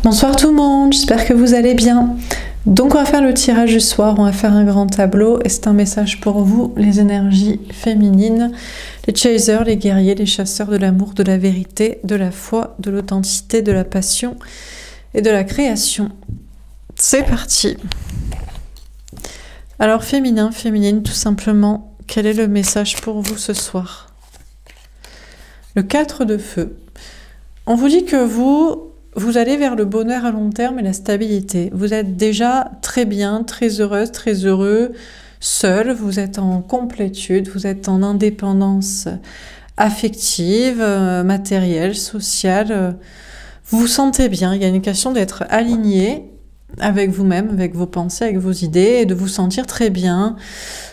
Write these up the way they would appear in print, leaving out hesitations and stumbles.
Bonsoir tout le monde, j'espère que vous allez bien. Donc on va faire le tirage du soir, on va faire un grand tableau et c'est un message pour vous, les énergies féminines, les chasers, les guerriers, les chasseurs de l'amour, de la vérité, de la foi, de l'authenticité, de la passion et de la création. C'est parti. Alors féminin, féminine, tout simplement, quel est le message pour vous ce soir? Le 4 de feu. On vous dit que vous allez vers le bonheur à long terme et la stabilité. Vous êtes déjà très bien, très heureuse, très heureux, seul. Vous êtes en complétude, vous êtes en indépendance affective, matérielle, sociale. Vous vous sentez bien. Il y a une question d'être aligné avec vous-même, avec vos pensées, avec vos idées, et de vous sentir très bien,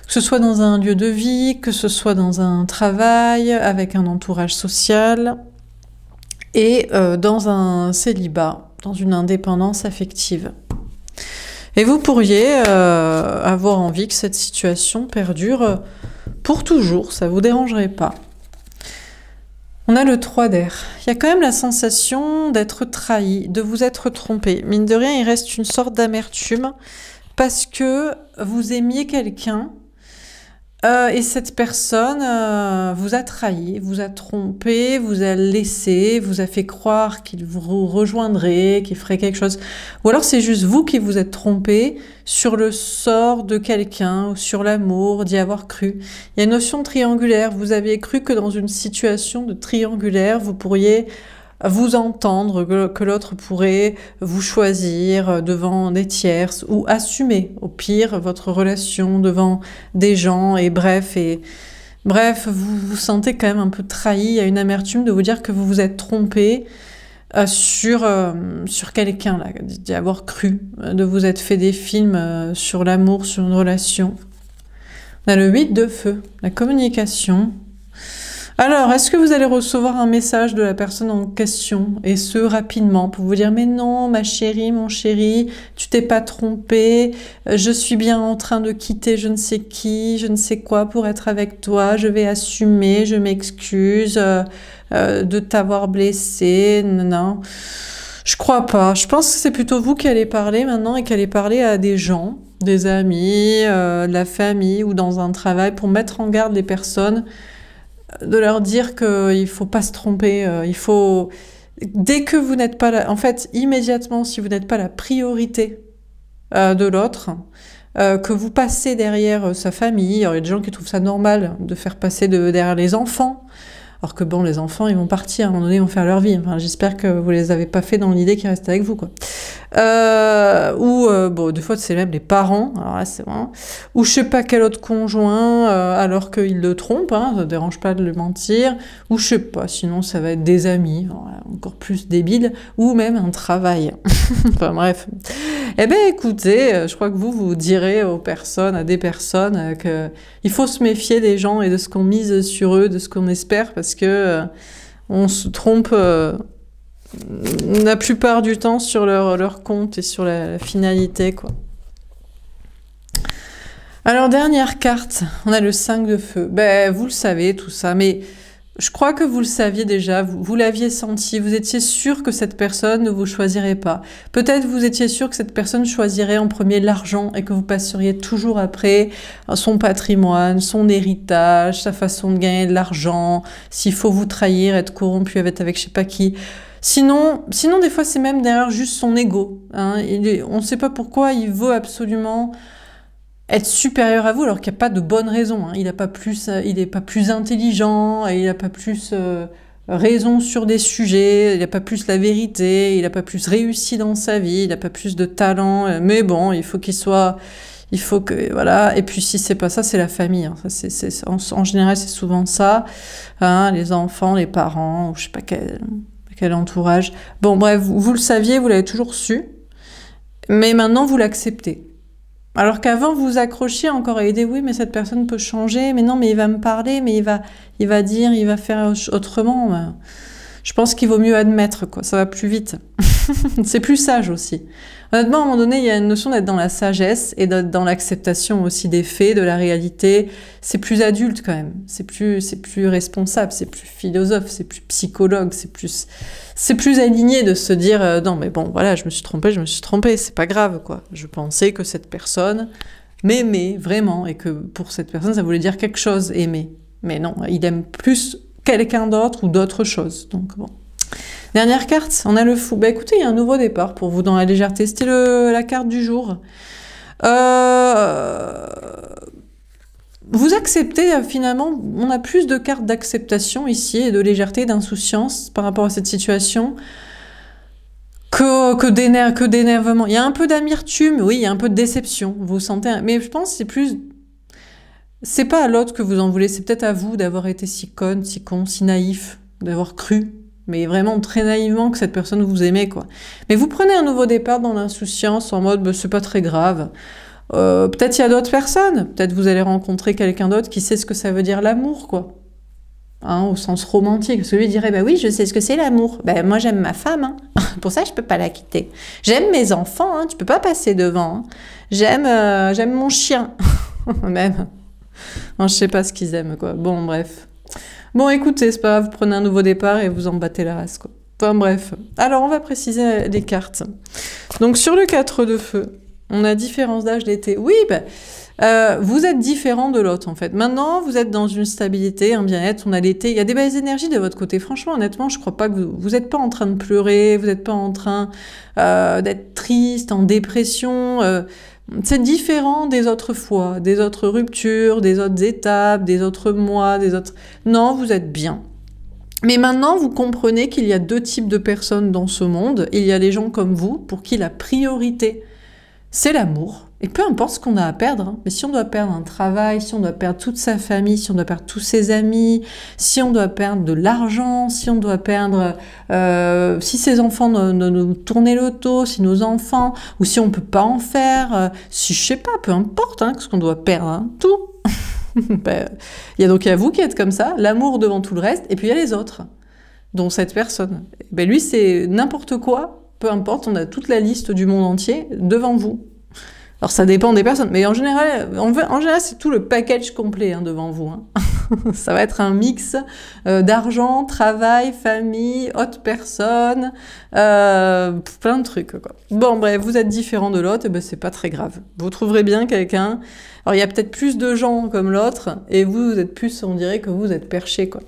que ce soit dans un lieu de vie, que ce soit dans un travail, avec un entourage social, et dans un célibat, dans une indépendance affective. Et vous pourriez avoir envie que cette situation perdure pour toujours, ça ne vous dérangerait pas. On a le 3 d'air. Il y a quand même la sensation d'être trahi, de vous être trompé. Mine de rien, il reste une sorte d'amertume parce que vous aimiez quelqu'un et cette personne vous a trahi, vous a trompé, vous a laissé, vous a fait croire qu'il vous rejoindrait, qu'il ferait quelque chose. Ou alors c'est juste vous qui vous êtes trompé sur le sort de quelqu'un, ou sur l'amour, d'y avoir cru. Il y a une notion de triangulaire. Vous aviez cru que dans une situation de triangulaire, vous pourriez vous entendre, que l'autre pourrait vous choisir devant des tierces ou assumer au pire votre relation devant des gens et bref, vous vous sentez quand même un peu trahi. Il y a une amertume de vous dire que vous vous êtes trompé sur quelqu'un, là, d'y avoir cru, de vous être fait des films sur l'amour, sur une relation. On a le 8 de feu, la communication. Alors, est-ce que vous allez recevoir un message de la personne en question, et ce, rapidement, pour vous dire « Mais non, ma chérie, mon chéri, tu t'es pas trompé, je suis bien en train de quitter je ne sais qui, je ne sais quoi pour être avec toi, je vais assumer, je m'excuse de t'avoir blessé, non. » Je crois pas. Je pense que c'est plutôt vous qui allez parler maintenant et qui allez parler à des gens, des amis, de la famille ou dans un travail pour mettre en garde les personnes, de leur dire qu'il ne faut pas se tromper, il faut... Dès que vous n'êtes pas là, en fait, immédiatement, si vous n'êtes pas la priorité de l'autre, que vous passez derrière sa famille, il y a des gens qui trouvent ça normal de faire passer derrière les enfants, alors que bon, les enfants, ils vont partir, à un moment donné, ils vont faire leur vie. Enfin, j'espère que vous les avez pas fait dans l'idée qu'ils restent avec vous, quoi. Bon, des fois, c'est même les parents, alors là, c'est vraiment... Ou je sais pas quel autre conjoint, alors qu'il le trompe, hein, ça ne dérange pas de le mentir. Ou je sais pas, sinon, ça va être des amis, alors, encore plus débiles, ou même un travail. Enfin, bref. Eh bien, écoutez, je crois que vous direz aux personnes, à des personnes, qu'il faut se méfier des gens et de ce qu'on mise sur eux, de ce qu'on espère, parce que on se trompe la plupart du temps sur leur compte et sur la finalité, quoi. Alors, dernière carte, on a le 5 de feu. Ben, vous le savez, tout ça, mais je crois que vous le saviez déjà, vous l'aviez senti, vous étiez sûr que cette personne ne vous choisirait pas. Peut-être vous étiez sûr que cette personne choisirait en premier l'argent et que vous passeriez toujours après son patrimoine, son héritage, sa façon de gagner de l'argent, s'il faut vous trahir, être corrompu avec je sais pas qui. Sinon, des fois, c'est même derrière juste son ego. Hein. On ne sait pas pourquoi il veut absolument être supérieur à vous, alors qu'il n'y a pas de bonne raison. Hein. Il n'est pas plus intelligent, il n'a pas plus raison sur des sujets, il n'a pas plus la vérité, il n'a pas plus réussi dans sa vie, il n'a pas plus de talent. Mais bon, il faut qu'il soit... Il faut que... Voilà. Et puis, si c'est pas ça, c'est la famille. Hein. Ça, en général, c'est souvent ça. Hein, les enfants, les parents, ou je sais pas quel entourage. Bon, bref, vous le saviez, vous l'avez toujours su. Mais maintenant, vous l'acceptez. Alors qu'avant, vous vous accrochiez encore à l'idée, oui, mais cette personne peut changer, mais non, mais il va me parler, mais il va dire, il va faire autrement. Je pense qu'il vaut mieux admettre, quoi. Ça va plus vite. C'est plus sage aussi. Honnêtement, à un moment donné, il y a une notion d'être dans la sagesse et d'être dans l'acceptation aussi des faits, de la réalité. C'est plus adulte quand même. C'est plus responsable, c'est plus philosophe, c'est plus psychologue, c'est plus aligné de se dire non mais bon voilà, je me suis trompé, c'est pas grave quoi. Je pensais que cette personne m'aimait vraiment et que pour cette personne ça voulait dire quelque chose, aimer. Mais non, il aime plus quelqu'un d'autre ou d'autres choses. Donc bon. Dernière carte, on a le fou. Bah écoutez, il y a un nouveau départ pour vous dans la légèreté. C'était la carte du jour. Vous acceptez finalement, on a plus de cartes d'acceptation ici et de légèreté, d'insouciance par rapport à cette situation que d'énervement. Il y a un peu d'amertume, oui, il y a un peu de déception. Vous sentez, mais je pense que c'est plus... C'est pas à l'autre que vous en voulez, c'est peut-être à vous d'avoir été si con, si naïf, d'avoir cru, mais vraiment très naïvement que cette personne vous aimait, quoi. Mais vous prenez un nouveau départ dans l'insouciance, en mode, bah, c'est pas très grave. Peut-être il y a d'autres personnes, peut-être vous allez rencontrer quelqu'un d'autre qui sait ce que ça veut dire l'amour, quoi. Hein, au sens romantique, parce que lui dirait, bah oui, je sais ce que c'est l'amour. Bah moi j'aime ma femme, hein. Pour ça je peux pas la quitter. J'aime mes enfants, hein. Tu peux pas passer devant. Hein. J'aime mon chien, même. Non, je sais pas ce qu'ils aiment, quoi. Bon, bref. Bon, écoutez, c'est pas grave, vous prenez un nouveau départ et vous en battez la race, quoi. Enfin, bref. Alors, on va préciser les cartes. Donc, sur le 4 de feu, on a différence d'âge d'été. Oui, vous êtes différent de l'autre, en fait. Maintenant, vous êtes dans une stabilité, un bien-être, on a l'été. Il y a des belles énergies de votre côté. Franchement, honnêtement, je crois pas que vous êtes pas en train de pleurer, vous n'êtes pas en train d'être triste, en dépression. C'est différent des autres fois, des autres ruptures, des autres étapes, des autres mois, des autres... Non, vous êtes bien. Mais maintenant, vous comprenez qu'il y a deux types de personnes dans ce monde. Il y a les gens comme vous, pour qui la priorité, c'est l'amour. Et peu importe ce qu'on a à perdre, hein. Mais si on doit perdre un travail, si on doit perdre toute sa famille, si on doit perdre tous ses amis, si on doit perdre de l'argent, si on doit perdre... si ses enfants nous tournaient le dos, si nos enfants, ou si on peut pas en faire, si je sais pas, peu importe hein, ce qu'on doit perdre, hein, tout. Il y a donc à vous qui êtes comme ça, l'amour devant tout le reste, et puis il y a les autres, dont cette personne. Ben lui, c'est n'importe quoi, peu importe, on a toute la liste du monde entier devant vous. Alors ça dépend des personnes, mais en général c'est tout le package complet hein, devant vous. Hein. Ça va être un mix d'argent, travail, famille, autres personnes, plein de trucs. Quoi. Bon bref, vous êtes différent de l'autre, et ben c'est pas très grave. Vous trouverez bien quelqu'un. Alors il y a peut-être plus de gens comme l'autre, et vous êtes plus, on dirait que vous êtes perché quoi.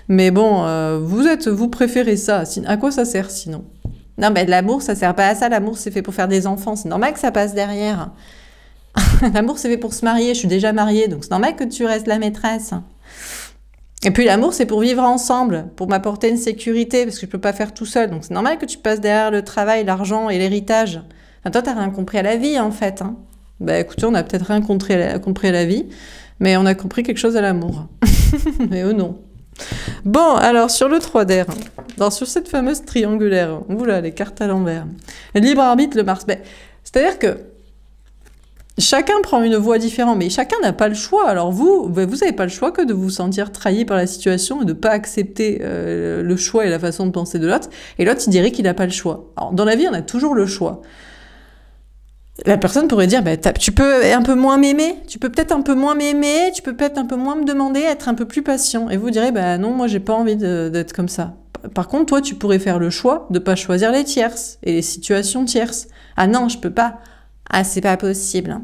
Mais bon, vous préférez ça. À quoi ça sert sinon? Non, mais l'amour, ça sert pas à ça. L'amour, c'est fait pour faire des enfants. C'est normal que ça passe derrière. L'amour, c'est fait pour se marier. Je suis déjà mariée, donc c'est normal que tu restes la maîtresse. Et puis l'amour, c'est pour vivre ensemble, pour m'apporter une sécurité, parce que je peux pas faire tout seul. Donc c'est normal que tu passes derrière le travail, l'argent et l'héritage. Enfin, toi, t'as rien compris à la vie, en fait. Hein. Bah écoutez, on a peut-être rien compris à la vie, mais on a compris quelque chose à l'amour. Mais eux, non. Bon, alors sur le 3 d'air, sur cette fameuse triangulaire, oula, les cartes à l'envers, le libre arbitre, le Mars, c'est-à-dire que chacun prend une voie différente, mais chacun n'a pas le choix. Alors vous n'avez pas le choix que de vous sentir trahi par la situation et de ne pas accepter le choix et la façon de penser de l'autre, et l'autre il dirait qu'il n'a pas le choix. Alors dans la vie, on a toujours le choix. La personne pourrait dire, tu peux un peu moins m'aimer, tu peux peut-être un peu moins m'aimer, tu peux peut-être un peu moins me demander, être un peu plus patient. Et vous direz, non, moi j'ai pas envie d'être comme ça. Par contre, toi, tu pourrais faire le choix de pas choisir les tierces et les situations tierces. Ah non, je peux pas. Ah, c'est pas possible.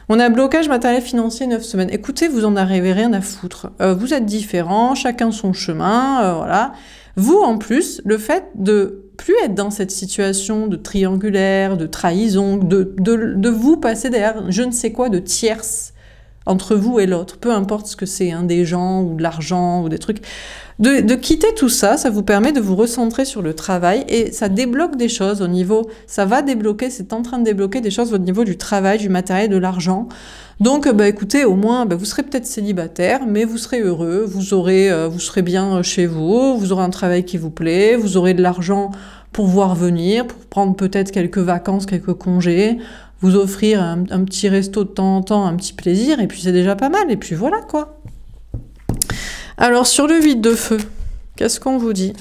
On a blocage matériel financier 9 semaines. Écoutez, vous en avez rien à foutre. Vous êtes différents, chacun son chemin, voilà. Vous, en plus, le fait de plus être dans cette situation de triangulaire, de trahison, de vous passer derrière je ne sais quoi de tierce entre vous et l'autre, peu importe ce que c'est, hein, des gens ou de l'argent ou des trucs, de quitter tout ça, ça vous permet de vous recentrer sur le travail et ça débloque des choses au niveau, ça va débloquer, c'est en train de débloquer des choses au niveau du travail, du matériel, de l'argent. Donc, écoutez, au moins, vous serez peut-être célibataire, mais vous serez heureux, vous serez bien chez vous, vous aurez un travail qui vous plaît, vous aurez de l'argent pour voir venir, pour prendre peut-être quelques vacances, quelques congés, vous offrir un petit resto de temps en temps, un petit plaisir, et puis c'est déjà pas mal, et puis voilà, quoi. Alors, sur le 8 de feu, Qu'est-ce qu'on vous dit?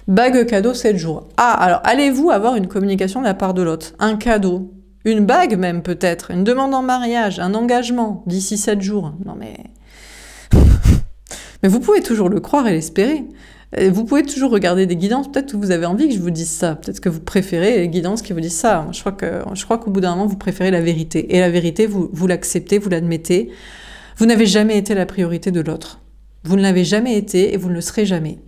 Bague cadeau 7 jours. Ah, alors allez-vous avoir une communication de la part de l'autre? Un cadeau? Une bague même peut-être? Une demande en mariage? Un engagement d'ici 7 jours? Non mais... Mais vous pouvez toujours le croire et l'espérer. Vous pouvez toujours regarder des guidances. Peut-être que vous avez envie que je vous dise ça. Peut-être que vous préférez les guidances qui vous disent ça. Je crois qu'au bout d'un moment, vous préférez la vérité. Et la vérité, vous l'acceptez, vous l'admettez. Vous n'avez jamais été la priorité de l'autre. Vous ne l'avez jamais été et vous ne le serez jamais.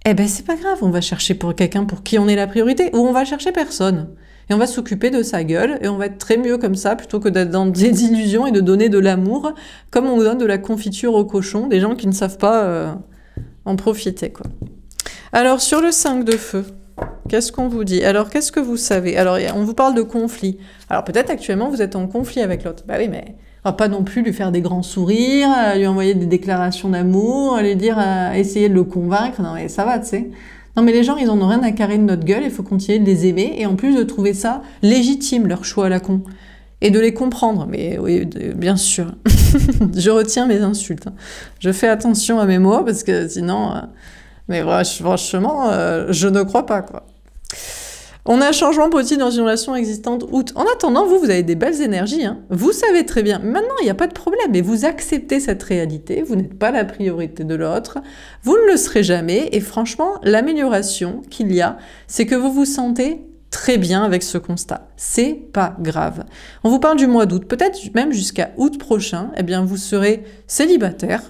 Eh ben, c'est pas grave. On va chercher pour quelqu'un pour qui on est la priorité ou on va chercher personne. Et on va s'occuper de sa gueule et on va être très mieux comme ça plutôt que d'être dans des illusions et de donner de l'amour comme on donne de la confiture au cochon, des gens qui ne savent pas en profiter, quoi. Alors, sur le 5 de feu, qu'est-ce qu'on vous dit? Alors, qu'est-ce que vous savez? Alors, on vous parle de conflit. Alors, peut-être actuellement, vous êtes en conflit avec l'autre. Bah oui, mais on va pas non plus lui faire des grands sourires, lui envoyer des déclarations d'amour, lui dire, essayer de le convaincre. Non, mais ça va, tu sais. Non mais les gens, ils en ont rien à carrer de notre gueule, il faut continuer de les aimer, et en plus de trouver ça légitime, leur choix à la con. Et de les comprendre, mais oui, bien sûr. Je retiens mes insultes. Je fais attention à mes mots, parce que sinon... mais franchement, je ne crois pas, quoi. On a un changement positif dans une relation existante. En attendant, vous avez des belles énergies. Hein. Vous savez très bien. Maintenant, il n'y a pas de problème. Mais vous acceptez cette réalité. Vous n'êtes pas la priorité de l'autre. Vous ne le serez jamais. Et franchement, l'amélioration qu'il y a, c'est que vous vous sentez très bien avec ce constat. C'est pas grave. On vous parle du mois d'août. Peut-être même jusqu'à août prochain, eh bien, vous serez célibataire.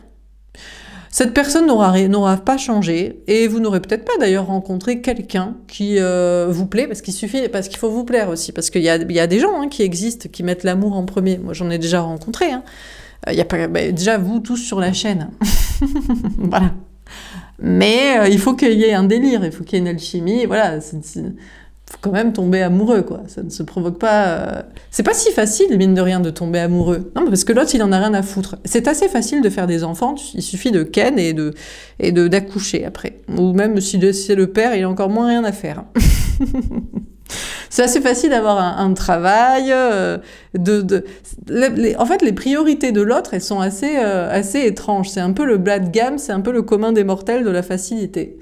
Cette personne n'aura pas changé et vous n'aurez peut-être pas d'ailleurs rencontré quelqu'un qui vous plaît parce qu'il faut vous plaire aussi parce qu'il y a des gens hein, qui existent qui mettent l'amour en premier. Moi j'en ai déjà rencontré. Hein. Y a pas, déjà vous tous sur la chaîne. Voilà. Mais il faut qu'il y ait un délire, il faut qu'il y ait une alchimie. Voilà. Faut quand même tomber amoureux, quoi. Ça ne se provoque pas... C'est pas si facile, mine de rien, de tomber amoureux. Non, parce que l'autre, il en a rien à foutre. C'est assez facile de faire des enfants, il suffit de ken et d'accoucher après. Ou même si c'est le père, il a encore moins rien à faire. C'est assez facile d'avoir un travail, en fait, les priorités de l'autre, elles sont assez étranges. C'est un peu le bas de gamme, c'est un peu le commun des mortels de la facilité.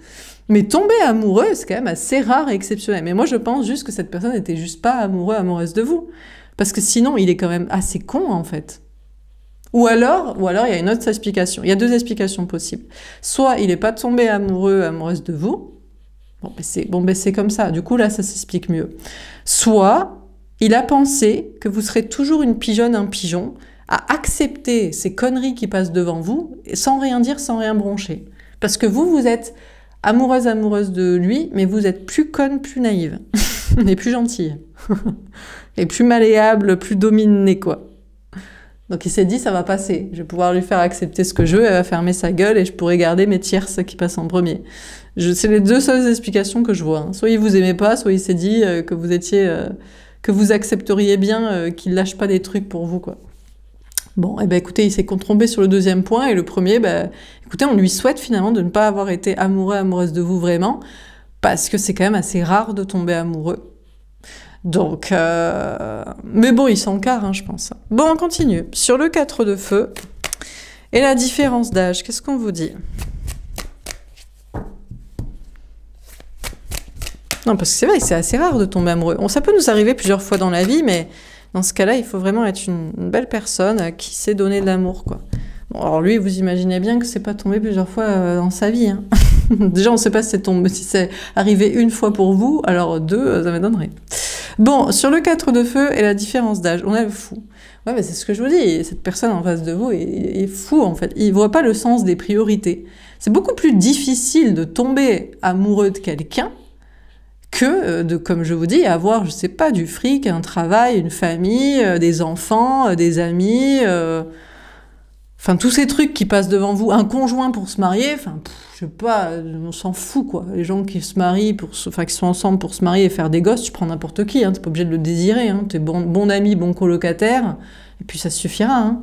Mais tomber amoureux, c'est quand même assez rare et exceptionnel. Mais moi, je pense juste que cette personne n'était juste pas amoureuse de vous. Parce que sinon, il est quand même assez con, en fait. Ou alors, il y a une autre explication. Il y a deux explications possibles. Soit il n'est pas tombé amoureuse de vous. C'est comme ça. Du coup, là, ça s'explique mieux. Soit il a pensé que vous serez toujours une pigeonne, un pigeon, à accepter ces conneries qui passent devant vous, sans rien dire, sans rien broncher. Parce que vous êtes... amoureuse de lui, mais vous êtes plus conne, plus naïve, et plus gentille, et plus malléable, plus dominée, quoi. Donc il s'est dit, ça va passer, je vais pouvoir lui faire accepter ce que je veux, elle va fermer sa gueule, et je pourrai garder mes tierces qui passent en premier. C'est les deux seules explications que je vois. Hein. Soit il vous aimait pas, soit il s'est dit que vous accepteriez bien qu'il lâche pas des trucs pour vous, quoi. Bon, eh ben écoutez, il s'est trompé sur le deuxième point, et le premier, écoutez, on lui souhaite finalement de ne pas avoir été amoureuse de vous vraiment, parce que c'est quand même assez rare de tomber amoureux. Donc, mais bon, il s'encarre, hein, je pense. Bon, on continue. Sur le 4 de feu, et la différence d'âge, qu'est-ce qu'on vous dit? Non, parce que c'est vrai, c'est assez rare de tomber amoureux. Ça peut nous arriver plusieurs fois dans la vie, mais... Dans ce cas-là, il faut vraiment être une belle personne qui sait donner de l'amour, quoi. Bon, alors lui, vous imaginez bien que c'est pas tombé plusieurs fois dans sa vie. Hein. Déjà, on ne sait pas si c'est arrivé une fois pour vous, alors deux, ça m'étonnerait. Bon, sur le 4 de feu et la différence d'âge, on a le fou. Ouais, mais c'est ce que je vous dis, cette personne en face de vous est fou, en fait. Il voit pas le sens des priorités. C'est beaucoup plus difficile de tomber amoureux de quelqu'un que comme je vous dis, avoir, je sais pas, du fric, un travail, une famille, des enfants, des amis, enfin tous ces trucs qui passent devant vous, un conjoint pour se marier, enfin, je sais pas, on s'en fout, quoi. Les gens qui se marient, qui sont ensemble pour se marier et faire des gosses, tu prends n'importe qui, hein, t'es pas obligé de le désirer, hein, t'es bon ami, bon colocataire, et puis ça suffira, hein.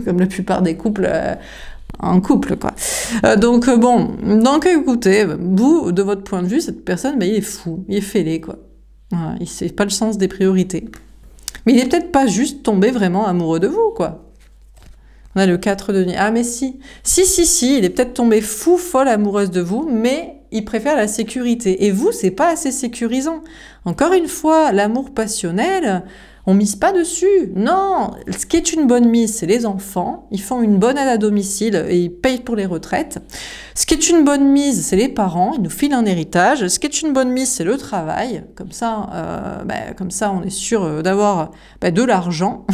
Comme la plupart des couples... en couple, quoi. Donc écoutez, vous, de votre point de vue, cette personne, il est fou, il est fêlé, quoi. Voilà, il sait pas le sens des priorités. Mais il est peut-être pas juste tombé vraiment amoureux de vous, quoi. On a le 4 de denier. Ah mais si, il est peut-être tombé fou, folle, amoureuse de vous, mais il préfère la sécurité. Et vous, c'est pas assez sécurisant. Encore une fois, l'amour passionnel, on mise pas dessus. Non, ce qui est une bonne mise, c'est les enfants. Ils font une bonne aide à domicile et ils payent pour les retraites. Ce qui est une bonne mise, c'est les parents. Ils nous filent un héritage. Ce qui est une bonne mise, c'est le travail. Comme ça, on est sûr d'avoir de l'argent.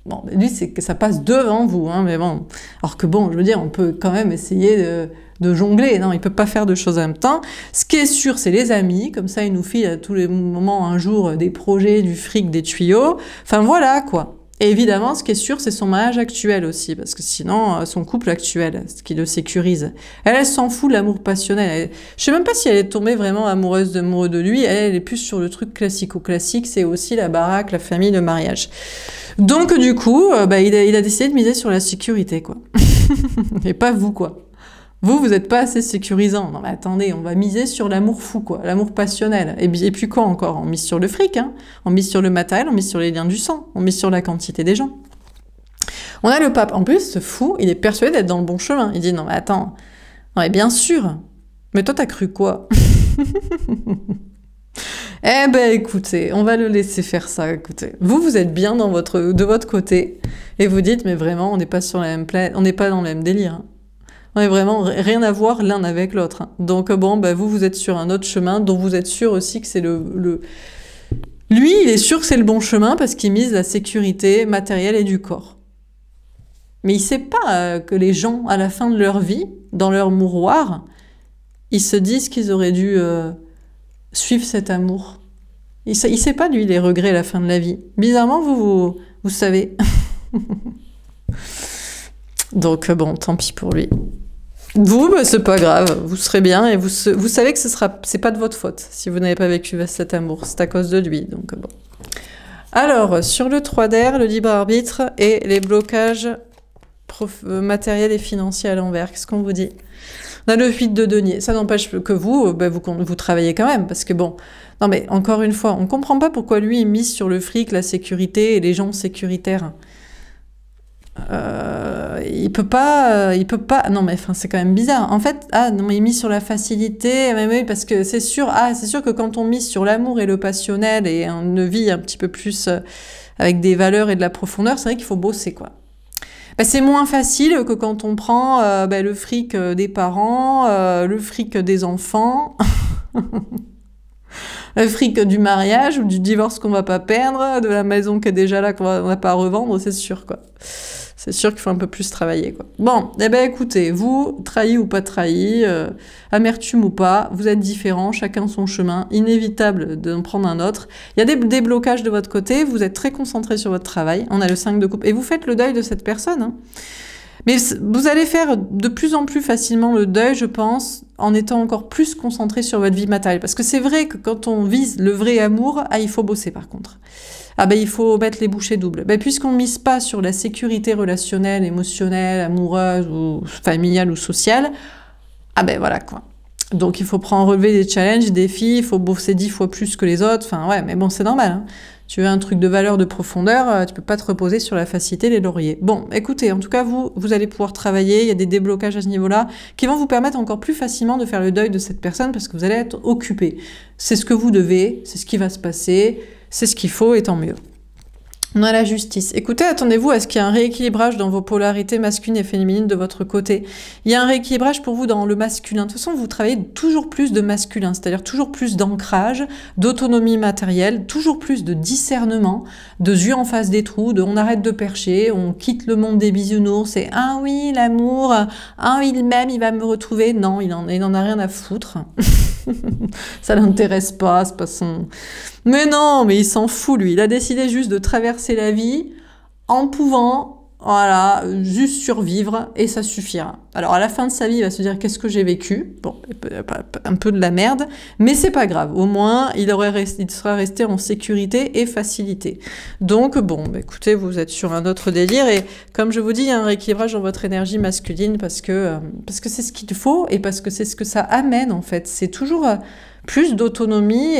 Bon, lui, c'est que ça passe devant vous, hein, mais bon. Alors que bon, je veux dire, on peut quand même essayer de jongler. Non, il peut pas faire deux choses en même temps. Ce qui est sûr, c'est les amis. Comme ça, il nous filent à tous les moments, un jour, des projets, du fric, des tuyaux. Enfin, voilà, quoi. Et évidemment, ce qui est sûr, c'est son mariage actuel aussi, parce que sinon, son couple actuel, ce qui le sécurise. Elle s'en fout de l'amour passionnel. Je sais même pas si elle est tombée vraiment amoureuse de lui. Elle est plus sur le truc classico-classique. C'est aussi la baraque, la famille, le mariage. Donc, du coup, il a décidé de miser sur la sécurité, quoi. Et pas vous, quoi. Vous n'êtes pas assez sécurisant. Non, mais attendez, on va miser sur l'amour fou, quoi. L'amour passionnel. Et puis quoi encore? On mise sur le fric, hein. On mise sur le matériel, on mise sur les liens du sang. On mise sur la quantité des gens. On a le pape. En plus, ce fou, il est persuadé d'être dans le bon chemin. Il dit, non, mais attends. Non, mais bien sûr. Mais toi, t'as cru quoi? Eh ben, écoutez, on va le laisser faire ça, écoutez. Vous êtes bien de votre côté. Et vous dites, mais vraiment, on n'est pas sur la même planète. On n'est pas dans le même délire, hein. On est vraiment rien à voir l'un avec l'autre. Hein. Donc bon, vous êtes sur un autre chemin dont vous êtes sûr aussi que c'est le... Lui, il est sûr que c'est le bon chemin parce qu'il mise la sécurité matérielle et du corps. Mais il sait pas que les gens, à la fin de leur vie, dans leur mouroir, ils se disent qu'ils auraient dû suivre cet amour. Il sait pas, lui, les regrets à la fin de la vie. Bizarrement, vous savez. Donc bon, tant pis pour lui. Vous, c'est pas grave, vous serez bien et vous savez que c'est pas de votre faute si vous n'avez pas vécu cet amour, c'est à cause de lui, donc bon. Alors, sur le 3 d'air, le libre arbitre et les blocages matériels et financiers à l'envers, qu'est-ce qu'on vous dit? On a le 8 de denier, ça n'empêche que vous travaillez quand même, parce que bon, non mais encore une fois, on comprend pas pourquoi lui il mise sur le fric, la sécurité et les gens sécuritaires. Il peut pas, non mais enfin c'est quand même bizarre. En fait, non mais il mise sur la facilité, mais oui, parce que c'est sûr que quand on mise sur l'amour et le passionnel et une vie un petit peu plus avec des valeurs et de la profondeur, c'est vrai qu'il faut bosser, quoi. C'est moins facile que quand on prend le fric des parents, le fric des enfants, le fric du mariage ou du divorce qu'on va pas perdre, de la maison qui est déjà là qu'on va pas revendre, c'est sûr, quoi. C'est sûr qu'il faut un peu plus travailler, quoi. Bon, écoutez, vous, trahi ou pas trahi, amertume ou pas, vous êtes différents, chacun son chemin, inévitable d'en prendre un autre. Il y a des blocages de votre côté, vous êtes très concentré sur votre travail, on a le 5 de coupe, et vous faites le deuil de cette personne, hein. Mais vous allez faire de plus en plus facilement le deuil, je pense, en étant encore plus concentré sur votre vie matérielle. Parce que c'est vrai que quand on vise le vrai amour, il faut bosser par contre. Il faut mettre les bouchées doubles. Puisqu'on ne mise pas sur la sécurité relationnelle, émotionnelle, amoureuse, ou familiale ou sociale, voilà quoi. Donc il faut relever des challenges, des défis, il faut bosser 10 fois plus que les autres. Enfin ouais, mais bon, c'est normal, hein. Tu veux un truc de valeur, de profondeur, tu peux pas te reposer sur la facilité, les lauriers. Bon, écoutez, en tout cas, vous allez pouvoir travailler, il y a des déblocages à ce niveau-là, qui vont vous permettre encore plus facilement de faire le deuil de cette personne, parce que vous allez être occupé. C'est ce que vous devez, c'est ce qui va se passer, c'est ce qu'il faut, et tant mieux. On a la justice. Écoutez, attendez-vous à ce qu'il y ait un rééquilibrage dans vos polarités masculines et féminines de votre côté. Il y a un rééquilibrage pour vous dans le masculin. De toute façon, vous travaillez toujours plus de masculin, c'est-à-dire toujours plus d'ancrage, d'autonomie matérielle, toujours plus de discernement, de yeux en face des trous, on arrête de percher, on quitte le monde des bisounours, et ah oui, l'amour, ah il m'aime, il va me retrouver. Non, il en a rien à foutre. Ça l'intéresse pas, c'est pas son... Mais non, mais il s'en fout, lui. Il a décidé juste de traverser la vie en pouvant, voilà, juste survivre, et ça suffira. Alors, à la fin de sa vie, il va se dire, qu'est-ce que j'ai vécu? Bon, un peu de la merde, mais c'est pas grave. Au moins, il sera resté en sécurité et facilité. Donc, bon, écoutez, vous êtes sur un autre délire, et comme je vous dis, il y a un rééquilibrage dans votre énergie masculine, parce que c'est ce qu'il faut, et parce que c'est ce que ça amène, en fait. C'est toujours plus d'autonomie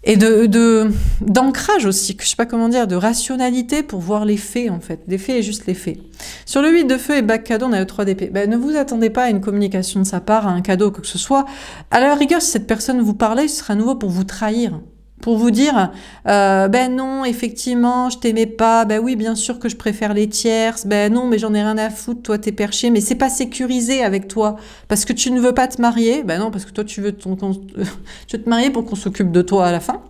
et d'ancrage aussi, que je sais pas comment dire, de rationalité pour voir les faits en fait, des faits et juste les faits. Sur le 8 de feu et bac cadeau, on a le 3 d'épée. Ben, ne vous attendez pas à une communication de sa part, à un cadeau, quoi que ce soit. À la rigueur, si cette personne vous parlait, ce sera à nouveau pour vous trahir. Pour vous dire, ben non, effectivement, je t'aimais pas, ben oui, bien sûr que je préfère les tierces, ben non, mais j'en ai rien à foutre, toi t'es perché, mais c'est pas sécurisé avec toi, parce que tu ne veux pas te marier, ben non, parce que toi tu veux te marier pour qu'on s'occupe de toi à la fin.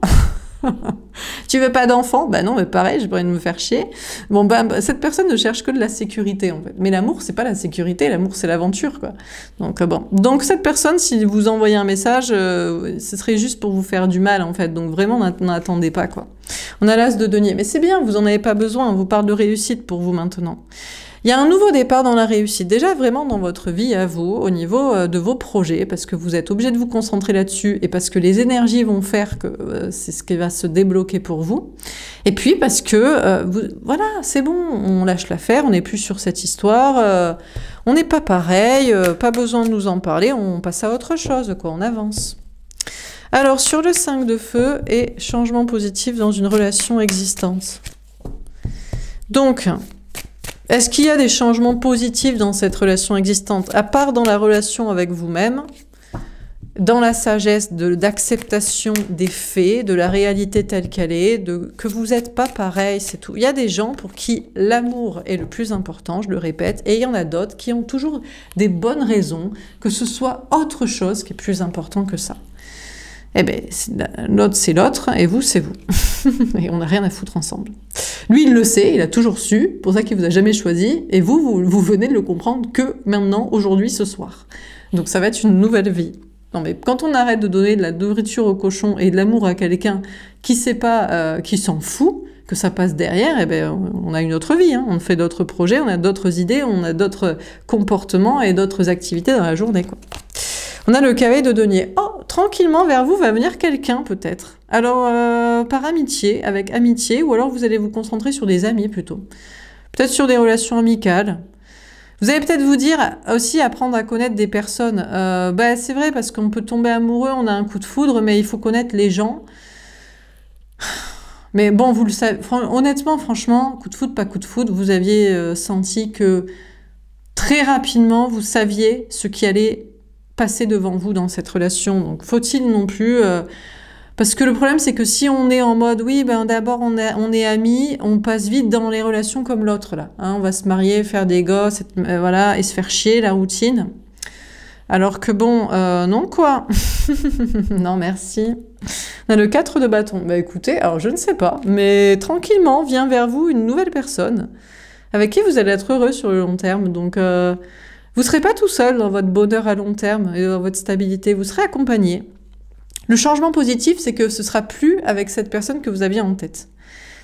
Tu veux pas d'enfant? Bah non, mais pareil, je pourrais me faire chier. Bon, bah, cette personne ne cherche que de la sécurité, en fait. Mais l'amour, c'est pas la sécurité, l'amour, c'est l'aventure, quoi. Donc, bon. Donc, cette personne, si vous envoyez un message, ce serait juste pour vous faire du mal, en fait. Donc, vraiment, n'attendez pas, quoi. On a l'as de denier. Mais c'est bien, vous en avez pas besoin. On vous parle de réussite pour vous maintenant. Il y a un nouveau départ dans la réussite, déjà vraiment dans votre vie à vous, au niveau de vos projets, parce que vous êtes obligé de vous concentrer là-dessus et parce que les énergies vont faire que c'est ce qui va se débloquer pour vous. Et puis parce que, voilà, c'est bon, on lâche l'affaire, on n'est plus sur cette histoire, on n'est pas pareil, pas besoin de nous en parler, on passe à autre chose, quoi, on avance. Alors, sur le 5 de feu et changement positif dans une relation existante. Donc, est-ce qu'il y a des changements positifs dans cette relation existante, à part dans la relation avec vous-même, dans la sagesse d'acceptation des faits, de la réalité telle qu'elle est, que vous n'êtes pas pareil, c'est tout. Il y a des gens pour qui l'amour est le plus important, je le répète, et il y en a d'autres qui ont toujours des bonnes raisons que ce soit autre chose qui est plus important que ça. Eh bien, l'autre, c'est l'autre, et vous, c'est vous. Et on n'a rien à foutre ensemble. Lui, il le sait, il a toujours su, pour ça qu'il vous a jamais choisi, et vous venez de le comprendre que maintenant, aujourd'hui, ce soir. Donc ça va être une nouvelle vie. Non mais quand on arrête de donner de la nourriture au cochon et de l'amour à quelqu'un qui sait pas, qui s'en fout, que ça passe derrière, eh ben, on a une autre vie, hein. On fait d'autres projets, on a d'autres idées, on a d'autres comportements et d'autres activités dans la journée, quoi. On a le cavalier de denier. Oh, tranquillement vers vous va venir quelqu'un peut-être. Alors, par amitié, avec amitié, ou alors vous allez vous concentrer sur des amis plutôt. Peut-être sur des relations amicales. Vous allez peut-être vous dire aussi apprendre à connaître des personnes. Bah, c'est vrai parce qu'on peut tomber amoureux, on a un coup de foudre, mais il faut connaître les gens. Mais bon, vous le savez, honnêtement, franchement, coup de foudre, pas coup de foudre, vous aviez senti que très rapidement, vous saviez ce qui allait passer devant vous dans cette relation. Donc, faut-il non plus... parce que le problème, c'est que si on est en mode, oui, ben d'abord on est amis, on passe vite dans les relations comme l'autre, là. Hein, on va se marier, faire des gosses, voilà, et se faire chier, la routine. Alors que bon, non quoi. Non, merci. On a le 4 de bâton. Bah écoutez, alors je ne sais pas, mais tranquillement vient vers vous une nouvelle personne avec qui vous allez être heureux sur le long terme. Donc, vous ne serez pas tout seul dans votre bonheur à long terme et dans votre stabilité, vous serez accompagné. Le changement positif, c'est que ce sera plus avec cette personne que vous aviez en tête.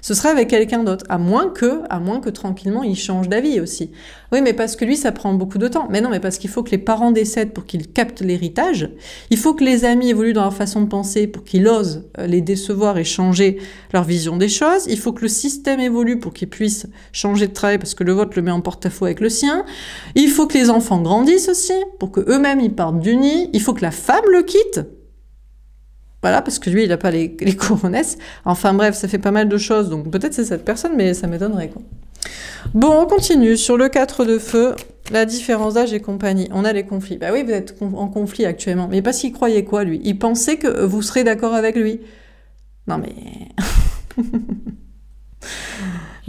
Ce sera avec quelqu'un d'autre, à moins que tranquillement il change d'avis aussi. Oui, mais parce que lui, ça prend beaucoup de temps. Mais non, mais parce qu'il faut que les parents décèdent pour qu'ils captent l'héritage. Il faut que les amis évoluent dans leur façon de penser pour qu'ils osent les décevoir et changer leur vision des choses. Il faut que le système évolue pour qu'ils puissent changer de travail parce que le vôtre le met en porte-à-faux avec le sien. Il faut que les enfants grandissent aussi pour qu'eux-mêmes ils partent du nid. Il faut que la femme le quitte. Voilà, parce que lui, il n'a pas les couronnesses. Enfin bref, ça fait pas mal de choses. Donc peut-être c'est cette personne, mais ça m'étonnerait, quoi. Bon, on continue. Sur le 4 de feu, la différence d'âge et compagnie. On a les conflits. Bah oui, vous êtes en conflit actuellement. Mais parce qu'il croyait quoi, lui? Il pensait que vous serez d'accord avec lui. Non mais...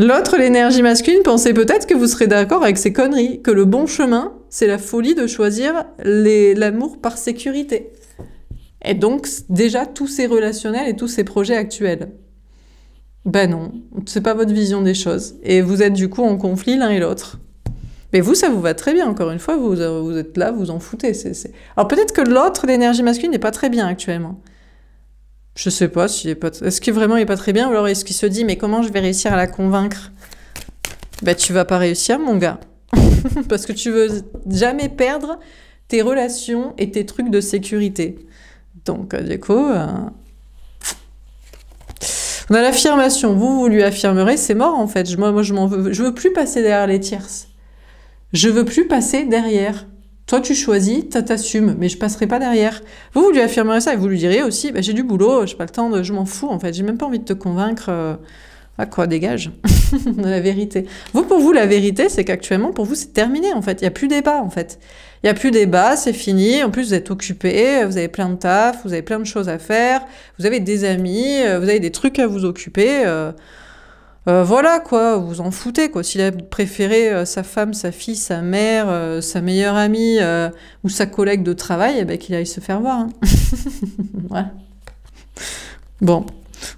L'autre, l'énergie masculine, pensait peut-être que vous serez d'accord avec ses conneries. Que le bon chemin, c'est la folie de choisir l'amour par sécurité. Et donc, déjà, tous ces relationnels et tous ces projets actuels. Ben non, c'est pas votre vision des choses. Et vous êtes du coup en conflit l'un et l'autre. Mais vous, ça vous va très bien. Encore une fois, vous êtes là, vous en foutez. Alors peut-être que l'autre, l'énergie masculine, n'est pas très bien actuellement. Je sais pas s'il est pas... Est-ce qu'il vraiment est pas très bien? Ou alors est-ce qu'il se dit, mais comment je vais réussir à la convaincre? Ben tu vas pas réussir, mon gars. Parce que tu veux jamais perdre tes relations et tes trucs de sécurité. Donc, du coup, on a l'affirmation. Vous lui affirmerez, c'est mort en fait. Moi, je m'en veux. Je veux plus passer derrière les tierces. Je veux plus passer derrière. Toi, tu choisis, t'assumes, mais je passerai pas derrière. Vous lui affirmerez ça et vous lui direz aussi, bah, j'ai du boulot, j'ai pas le temps, je m'en fous, en fait, j'ai même pas envie de te convaincre. Ah quoi, dégage de la vérité. Pour vous, la vérité, c'est qu'actuellement, pour vous, c'est terminé, en fait. Il n'y a plus débat, en fait. Il n'y a plus débat, c'est fini. En plus, vous êtes occupé, vous avez plein de taf, vous avez plein de choses à faire, vous avez des amis, vous avez des trucs à vous occuper. Voilà, quoi, vous en foutez, quoi. S'il a préféré sa femme, sa fille, sa mère, sa meilleure amie ou sa collègue de travail, eh ben, qu'il aille se faire voir. Hein. Voilà. Bon.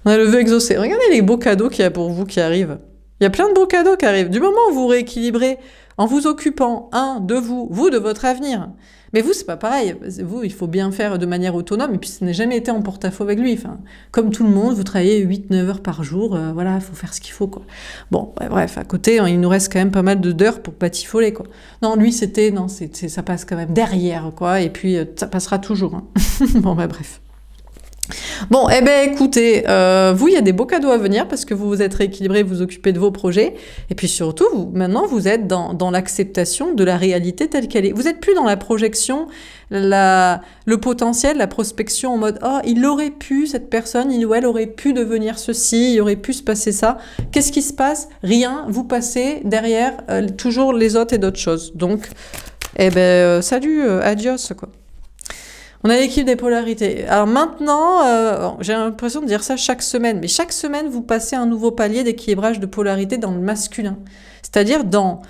On a le vœu exaucé. Regardez les beaux cadeaux qu'il y a pour vous qui arrivent. Il y a plein de beaux cadeaux qui arrivent. Du moment où vous rééquilibrez en vous occupant, de vous de votre avenir. Mais vous, c'est pas pareil. Vous, il faut bien faire de manière autonome. Et puis, ce n'est jamais été en porte-à-faux avec lui. Enfin, comme tout le monde, vous travaillez 8-9 heures par jour. Voilà, il faut faire ce qu'il faut, quoi. Bon, bref, à côté, il nous reste quand même pas mal d'heures pour batifoler, quoi. Non, lui, ça passe quand même derrière, quoi. Et puis, ça passera toujours. Hein. Bon, bref. Bon, eh ben écoutez, vous, il y a des beaux cadeaux à venir parce que vous vous êtes rééquilibré, vous occupez de vos projets. Et puis surtout, maintenant, vous êtes dans l'acceptation de la réalité telle qu'elle est. Vous n'êtes plus dans la projection, le potentiel, la prospection en mode « Oh, il aurait pu, cette personne, il ou elle aurait pu devenir ceci, il aurait pu se passer ça. » Qu'est-ce qui se passe? Rien, vous passez derrière toujours les autres et d'autres choses. Donc, eh ben, salut, adios, quoi. On a l'équipe des polarités. Alors maintenant, j'ai l'impression de dire ça chaque semaine, mais chaque semaine, vous passez un nouveau palier d'équilibrage de polarité dans le masculin. C'est-à-dire dans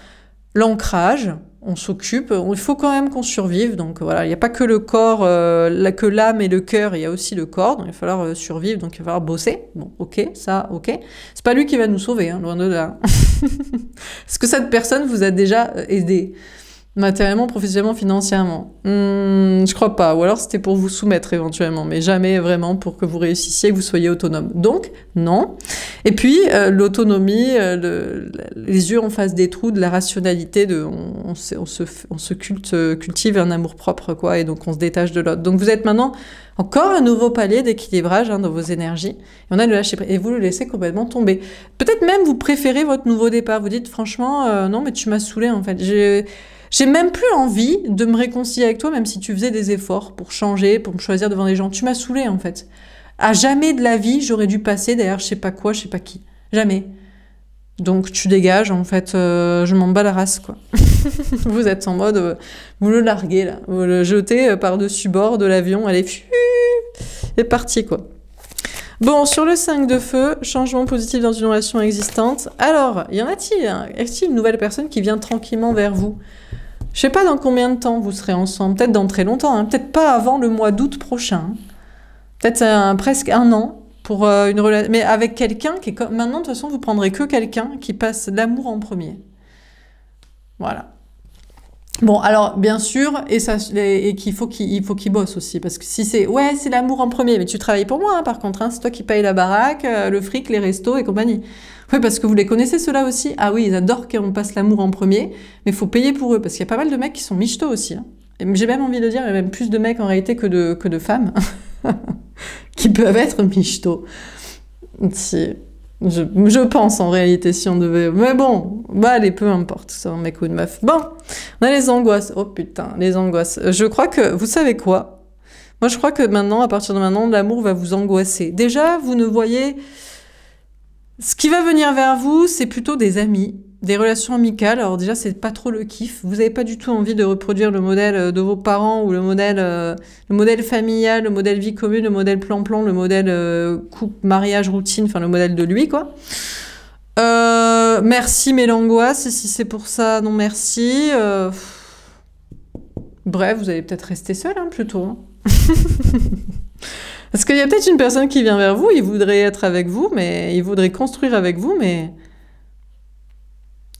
l'ancrage, on s'occupe, il faut quand même qu'on survive, donc voilà, il n'y a pas que le corps, que l'âme et le cœur, il y a aussi le corps, donc il va falloir survivre, donc il va falloir bosser. Bon, ok, ça, ok. C'est pas lui qui va nous sauver, hein, loin de là. Est-ce que cette personne vous a déjà aidé ? Matériellement, professionnellement, financièrement. Je crois pas. Ou alors c'était pour vous soumettre éventuellement, mais jamais vraiment pour que vous réussissiez et que vous soyez autonome. Donc, non. Et puis, l'autonomie, les yeux en face des trous, de la rationalité, on se cultive un amour-propre, quoi, et donc on se détache de l'autre. Donc vous êtes maintenant encore un nouveau palier d'équilibrage dans vos énergies. Et on a le lâcher prise. Et vous le laissez complètement tomber. Peut-être même vous préférez votre nouveau départ. Vous dites franchement, non, mais tu m'as saoulé en fait. J'ai même plus envie de me réconcilier avec toi, même si tu faisais des efforts pour changer, pour me choisir devant des gens. Tu m'as saoulé, en fait. À jamais de la vie, j'aurais dû passer derrière je sais pas quoi, je sais pas qui. Jamais. Donc, tu dégages, en fait, je m'en bats la race, quoi. Vous êtes en mode, vous le larguez, là. Vous le jetez par-dessus bord de l'avion, allez, et parti, quoi. Bon, sur le 5 de feu, changement positif dans une relation existante. Alors, y en a-t-il une nouvelle personne qui vient tranquillement vers vous? Je sais pas dans combien de temps vous serez ensemble, peut-être dans très longtemps, hein. Peut-être pas avant le mois d'août prochain. Peut-être presque 1 an pour une relation, mais avec quelqu'un qui est comme... Maintenant, de toute façon, vous prendrez que quelqu'un qui passe l'amour en premier. Voilà. Bon, alors, bien sûr, et qu'il faut qu'il bosse aussi, parce que si c'est l'amour en premier, mais tu travailles pour moi, hein, par contre, hein, c'est toi qui payes la baraque, le fric, les restos et compagnie. Oui, parce que vous les connaissez, ceux-là aussi. Ah oui, ils adorent qu'on passe l'amour en premier, mais il faut payer pour eux, parce qu'il y a pas mal de mecs qui sont michtos aussi. Hein. J'ai même envie de dire, il y a même plus de mecs en réalité que de femmes qui peuvent être michtos. Si... Je pense en réalité si on devait... Mais bon, allez, peu importe, c'est un mec ou une meuf. Bon, on a les angoisses. Oh putain, les angoisses. Je crois que... Vous savez quoi? Moi, je crois que maintenant, à partir de maintenant, l'amour va vous angoisser. Déjà, vous ne voyez... Ce qui va venir vers vous, c'est plutôt des amis, des relations amicales. Alors déjà, c'est pas trop le kiff. Vous n'avez pas du tout envie de reproduire le modèle de vos parents ou le modèle familial, le modèle vie commune, le modèle plan-plan, le modèle couple, mariage, routine, enfin le modèle de lui, quoi. Merci, mais l'angoisse, si c'est pour ça, non merci. Bref, vous allez peut-être rester seul, hein, plutôt. Hein. Parce qu'il y a peut-être une personne qui vient vers vous, il voudrait être avec vous, mais il voudrait construire avec vous, mais...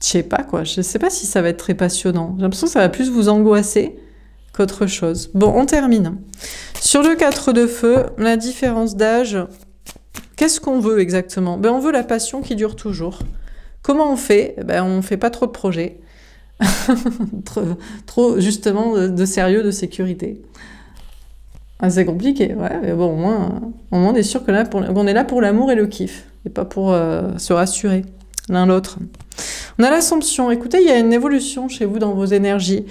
Je sais pas, quoi. Je sais pas si ça va être très passionnant. J'ai l'impression que ça va plus vous angoisser qu'autre chose. Bon, on termine. Sur le 4 de feu, la différence d'âge, qu'est-ce qu'on veut exactement? On veut la passion qui dure toujours. Comment on fait? On fait pas trop de projets. trop, justement, de sérieux, de sécurité. Ah, c'est compliqué, ouais, mais bon, au moins on est sûr qu'on est là pour l'amour et le kiff, et pas pour se rassurer l'un l'autre. On a l'Assomption. Écoutez, il y a une évolution chez vous dans vos énergies.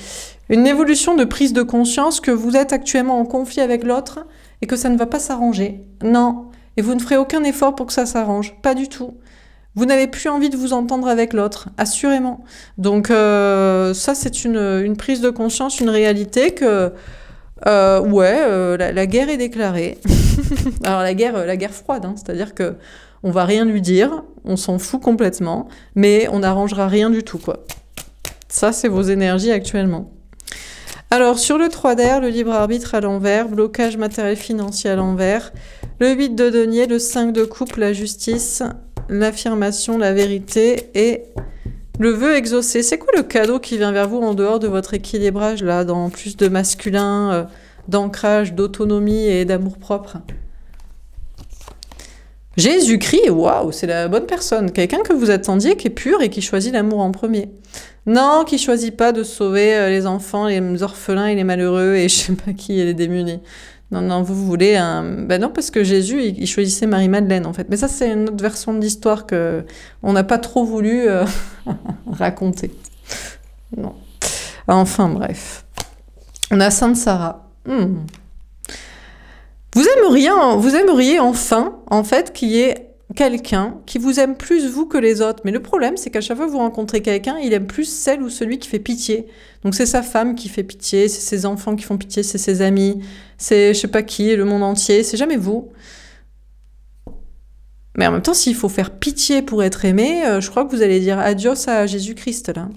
Une évolution de prise de conscience que vous êtes actuellement en conflit avec l'autre et que ça ne va pas s'arranger. Non. Et vous ne ferez aucun effort pour que ça s'arrange. Pas du tout. Vous n'avez plus envie de vous entendre avec l'autre, assurément. Donc ça, c'est une prise de conscience, une réalité que, la guerre est déclarée. Alors la guerre froide, hein, c'est-à-dire que on va rien lui dire, on s'en fout complètement, mais on n'arrangera rien du tout, quoi. Ça, c'est vos énergies actuellement. Alors, sur le 3 d'air, le libre arbitre à l'envers, blocage matériel financier à l'envers, le 8 de denier, le 5 de coupe, la justice, l'affirmation, la vérité et le vœu exaucé. C'est quoi le cadeau qui vient vers vous en dehors de votre équilibrage, là, dans plus de masculin, d'ancrage, d'autonomie et d'amour-propre? Jésus-Christ, waouh, c'est la bonne personne. Quelqu'un que vous attendiez, qui est pur et qui choisit l'amour en premier. Non, qui choisit pas de sauver les enfants, les orphelins et les malheureux et je sais pas qui et les démunis. Non, non, vous voulez un... Ben non, parce que Jésus, il choisissait Marie-Madeleine, en fait. Mais ça, c'est une autre version de l'histoire que on n'a pas trop voulu raconter. Non. Enfin, bref. On a Sainte Sarah. Vous aimeriez enfin, en fait, qu'il y ait quelqu'un qui vous aime plus vous que les autres. Mais le problème, c'est qu'à chaque fois que vous rencontrez quelqu'un, il aime plus celle ou celui qui fait pitié. Donc c'est sa femme qui fait pitié, c'est ses enfants qui font pitié, c'est ses amis, c'est je sais pas qui, le monde entier, c'est jamais vous. Mais en même temps, s'il faut faire pitié pour être aimé, je crois que vous allez dire adios à Jésus-Christ, là.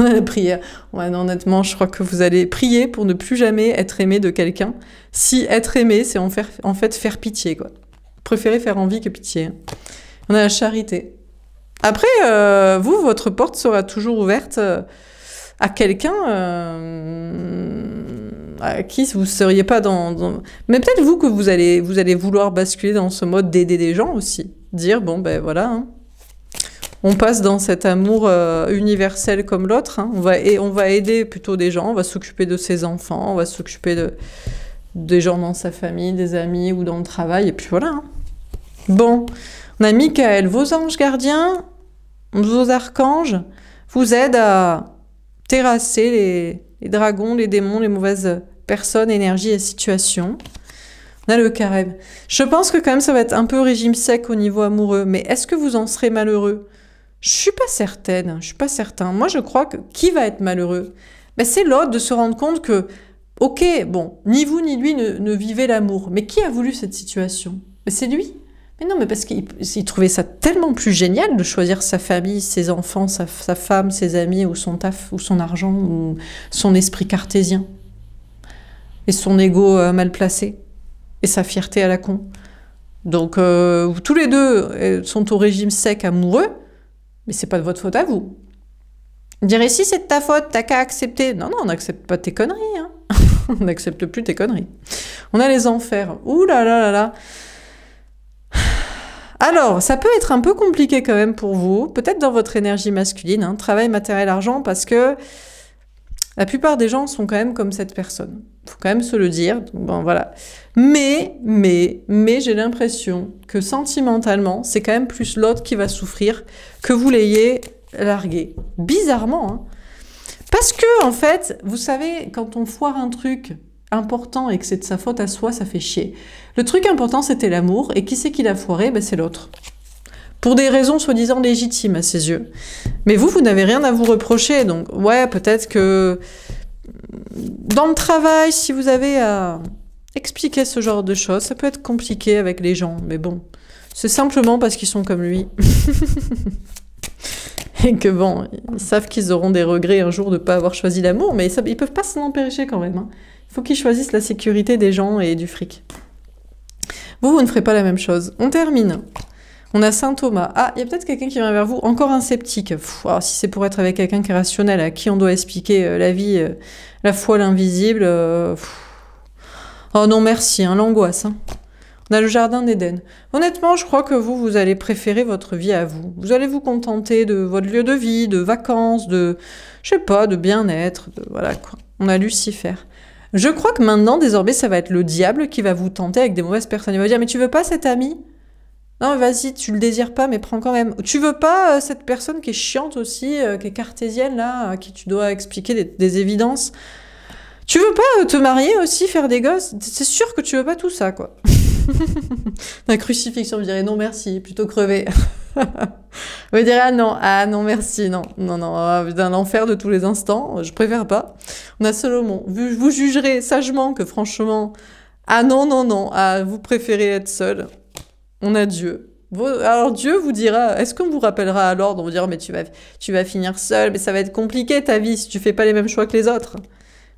On a la prière. Ouais, non, honnêtement, je crois que vous allez prier pour ne plus jamais être aimé de quelqu'un. Si être aimé, c'est en fait faire pitié, quoi. Préférez faire envie que pitié. On a la charité. Après, vous, votre porte sera toujours ouverte à quelqu'un à qui vous ne seriez pas dans... Mais peut-être vous que vous allez vouloir basculer dans ce mode d'aider des gens aussi. Dire, bon, ben voilà, hein. On passe dans cet amour universel comme l'autre. Hein. On va aider plutôt des gens, on va s'occuper de ses enfants, on va s'occuper des gens dans sa famille, des amis ou dans le travail, et puis voilà. Hein. Bon, on a Michael. Vos anges gardiens, vos archanges vous aident à terrasser les dragons, les démons, les mauvaises personnes, énergies et situations. On a le carême. Je pense que quand même ça va être un peu régime sec au niveau amoureux, mais est-ce que vous en serez malheureux? Je suis pas certaine, je suis pas certain. Moi, je crois que qui va être malheureux? Ben, c'est l'autre de se rendre compte que, ok, bon, ni vous ni lui ne vivez l'amour, mais qui a voulu cette situation? Ben, c'est lui. Mais non, mais parce qu'il trouvait ça tellement plus génial de choisir sa famille, ses enfants, sa femme, ses amis, ou son taf, ou son argent, ou son esprit cartésien, et son ego mal placé, et sa fierté à la con. Donc, tous les deux sont au régime sec amoureux, mais c'est pas de votre faute à vous. On dirait, si c'est de ta faute, t'as qu'à accepter. Non, non, on n'accepte pas tes conneries. Hein. On n'accepte plus tes conneries. On a les enfers. Ouh là là là là. Alors, ça peut être un peu compliqué quand même pour vous, peut-être dans votre énergie masculine, hein, travail, matériel, argent, parce que la plupart des gens sont quand même comme cette personne. Faut quand même se le dire. Donc, bon, voilà. Mais j'ai l'impression que sentimentalement, c'est quand même plus l'autre qui va souffrir que vous l'ayez largué. Bizarrement, hein. Parce que, en fait, vous savez, quand on foire un truc important et que c'est de sa faute à soi, ça fait chier. Le truc important, c'était l'amour, et qui c'est qui l'a foiré? Ben, c'est l'autre. Pour des raisons soi-disant légitimes à ses yeux. Mais vous n'avez rien à vous reprocher, donc ouais, peut-être que dans le travail, si vous avez à expliquer ce genre de choses, ça peut être compliqué avec les gens, mais bon, c'est simplement parce qu'ils sont comme lui. Et que bon, ils savent qu'ils auront des regrets un jour de ne pas avoir choisi l'amour, mais ils ne peuvent pas s'en empêcher quand même. Hein. Il faut qu'ils choisissent la sécurité des gens et du fric. Vous ne ferez pas la même chose. On termine. On a Saint Thomas. Ah, il y a peut-être quelqu'un qui vient vers vous, encore un sceptique. Alors, si c'est pour être avec quelqu'un qui est rationnel, à qui on doit expliquer la vie, la foi, l'invisible... Oh non, merci, hein, l'angoisse. Hein. On a le jardin d'Éden. Honnêtement, je crois que vous allez préférer votre vie à vous. Vous allez vous contenter de votre lieu de vie, de vacances, de, je sais pas, de bien-être, voilà quoi. On a Lucifer. Je crois que maintenant, désormais, ça va être le diable qui va vous tenter avec des mauvaises personnes. Il va dire, mais tu veux pas cet ami? Non, vas-y, tu le désires pas, mais prends quand même. Tu veux pas cette personne qui est chiante aussi, qui est cartésienne, là, à qui tu dois expliquer des évidences. Tu veux pas te marier aussi, faire des gosses? C'est sûr que tu veux pas tout ça, quoi. La crucifixion, je dirais non merci, plutôt crever. Je dirais ah non merci, non, non, non, d'un enfer de tous les instants, je préfère pas. On a Salomon, vous jugerez sagement que franchement, ah non, non, non, ah, vous préférez être seul. On a Dieu. Alors Dieu vous dira, est-ce qu'on vous rappellera à l'ordre, on vous dira mais tu vas finir seul, mais ça va être compliqué ta vie si tu fais pas les mêmes choix que les autres.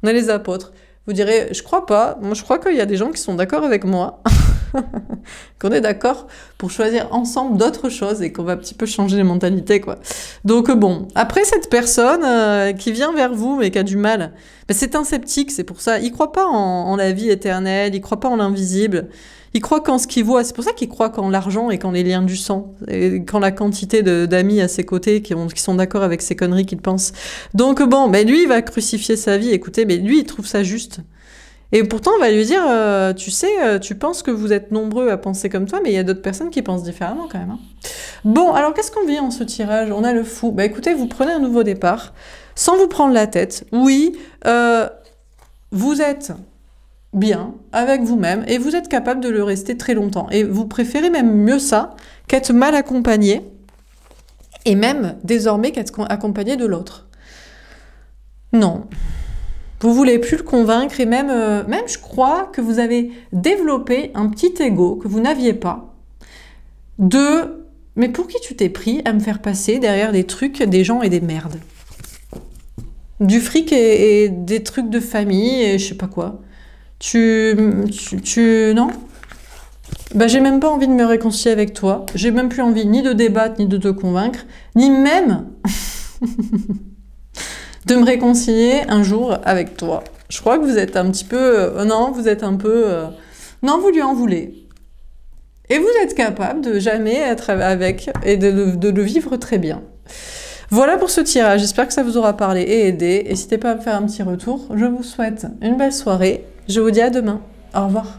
On a les apôtres. Vous direz, je crois pas, moi je crois qu'il y a des gens qui sont d'accord avec moi. Qu'on est d'accord pour choisir ensemble d'autres choses et qu'on va un petit peu changer les mentalités, quoi. Donc bon, après cette personne qui vient vers vous mais qui a du mal, ben, c'est un sceptique, c'est pour ça. Il croit pas en la vie éternelle, il croit pas en l'invisible, il croit qu'en ce qu'il voit. C'est pour ça qu'il croit qu'en l'argent et qu'en les liens du sang, et qu'en la quantité d'amis à ses côtés qui sont d'accord avec ces conneries qu'il pense. Donc bon, ben lui il va crucifier sa vie, écoutez, mais lui il trouve ça juste. Et pourtant, on va lui dire, tu sais, tu penses que vous êtes nombreux à penser comme toi, mais il y a d'autres personnes qui pensent différemment quand même. Hein. Bon, alors qu'est-ce qu'on vit en ce tirage? On a le fou. Bah écoutez, vous prenez un nouveau départ, sans vous prendre la tête. Oui, vous êtes bien avec vous-même et vous êtes capable de le rester très longtemps. Et vous préférez même mieux ça qu'être mal accompagné, et même désormais qu'être accompagné de l'autre. Non. Vous voulez plus le convaincre et même je crois que vous avez développé un petit ego que vous n'aviez pas mais pour qui tu t'es pris à me faire passer derrière des trucs, des gens et des merdes? Du fric et des trucs de famille et je sais pas quoi. Non? Bah j'ai même pas envie de me réconcilier avec toi. J'ai même plus envie ni de débattre, ni de te convaincre, ni même... de me réconcilier un jour avec toi. Je crois que vous êtes un petit peu... non, vous êtes un peu... non, vous lui en voulez. Et vous êtes capable de jamais être avec et de le vivre très bien. Voilà pour ce tirage. J'espère que ça vous aura parlé et aidé. N'hésitez pas à me faire un petit retour. Je vous souhaite une belle soirée. Je vous dis à demain. Au revoir.